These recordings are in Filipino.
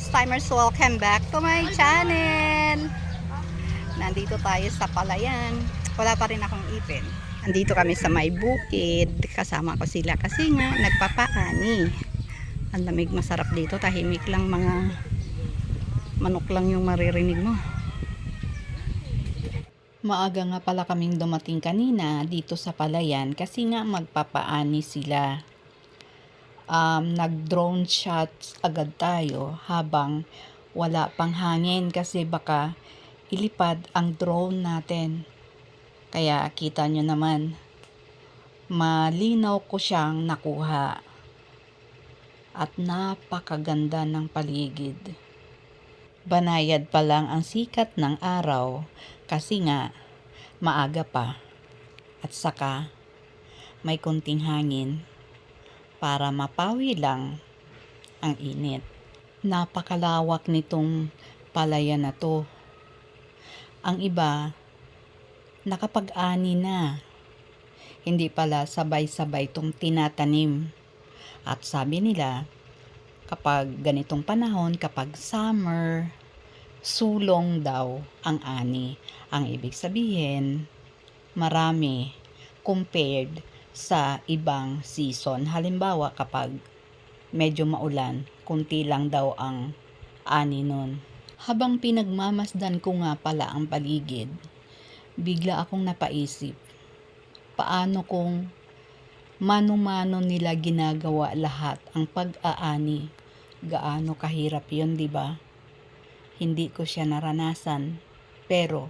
first timers, welcome back to my channel. Nandito tayo sa Palayan. Wala pa rin akong ipin. Nandito kami sa may bukid. Kasama ko sila kasi nga nagpapaani. Ang lamig, masarap dito. Tahimik lang, mga manok lang yung maririnig mo. Maaga nga pala kaming dumating kanina dito sa Palayan kasi nga magpapaani sila. Nag-drone shots agad tayo habang wala pang hangin kasi baka ilipad ang drone natin. Kaya kita nyo naman, malinaw ko siyang nakuha at napakaganda ng paligid. Banayad pa lang ang sikat ng araw kasi nga maaga pa at saka may konting hangin para mapawi lang ang init. Napakalawak nitong palayan na to. Ang iba nakapag-ani na. Hindi pala sabay-sabay tong tinatanim. At sabi nila, kapag ganitong panahon, kapag summer, sulong daw ang ani. Ang ibig sabihin, marami compared sa ibang season. Halimbawa, kapag medyo maulan, kunti lang daw ang ani nun. Habang pinagmamasdan ko nga pala ang paligid, bigla akong napaisip, paano kung mano-mano nila ginagawa lahat ang pag-aani? Gaano kahirap yun, di ba? Hindi ko siya naranasan, pero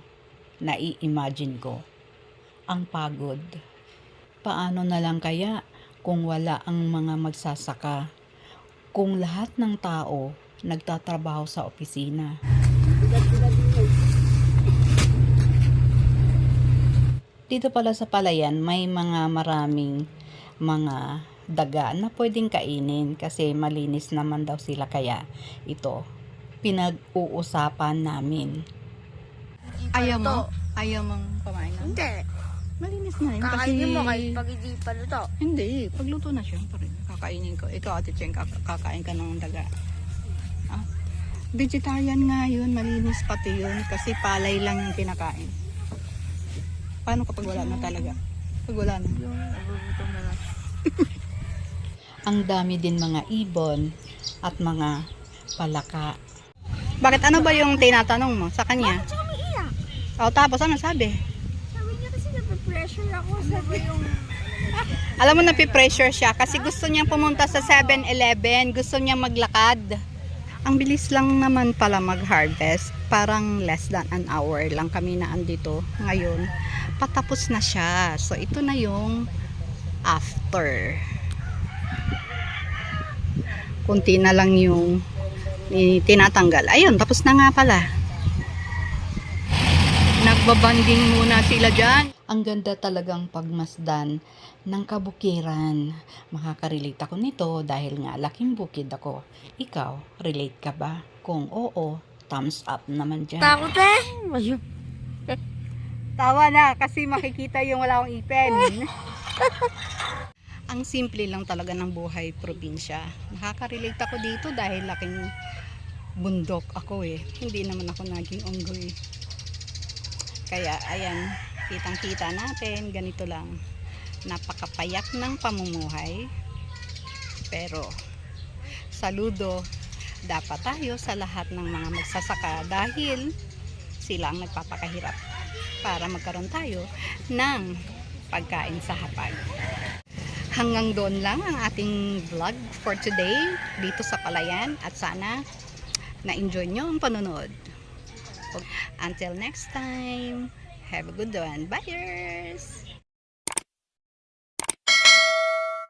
nai-imagine ko ang pagod. Paano na lang kaya kung wala ang mga magsasaka? Kung lahat ng tao nagtatrabaho sa opisina. Dito pala sa Palayan, may maraming mga daga na pwedeng kainin kasi malinis naman daw sila, kaya ito pinag-uusapan namin. Ayaw mo? Ayaw mong kumain na? Hindi. Malinis na yun kasi... Kakainin mo kahit pag hindi pa luto. Hindi, pagluto na siya pa rin. Kakainin ko. Ikaw, Ate Cheng, kakain ka ng daga. Ah, vegetarian nga yun, malinis pati yun kasi palay lang yung pinakain. Paano kapag wala na talaga? Pag wala na. Yung nagugutom na lang. Ang dami din mga ibon at mga palaka. Bakit, ano ba yung tinatanong mo sa kanya? Bakit siya umiiyak? O tapos ano sabi? Sabi niya kasi nape-pressure ako. Sabi yung... Alam mo, napipressure siya kasi gusto niyang pumunta sa 7-Eleven, gusto niyang maglakad. Ang bilis lang naman pala mag-harvest, parang less than an hour lang kami na andito. Ngayon, patapos na siya. So, ito na yung after. Kunti na lang yung tinatanggal. Ayun, tapos na nga pala. Nagbabanding muna sila dyan. Ang ganda talagang pagmasdan ng kabukiran. Makakarelate ako nito dahil nga laking bukid ako. Ikaw, relate ka ba? Kung oo, thumbs up naman dyan. Takot eh. Ayun. Tawa na kasi makikita yung wala akong ipin. Ang simple lang talaga ng buhay probinsya. Nakaka-relate ako dito dahil laking bundok ako eh. Hindi naman ako naging unggoy. Kaya ayan, kitang-kita natin, ganito lang. Napakapayak ng pamumuhay. Pero saludo dapat tayo sa lahat ng mga magsasaka dahil sila ang nagpapakahirap para magkaroon tayo ng pagkain sa hapag. Hanggang doon lang ang ating vlog for today dito sa Palayan at sana na-enjoy nyo ang panonood. Until next time, have a good one. Bye!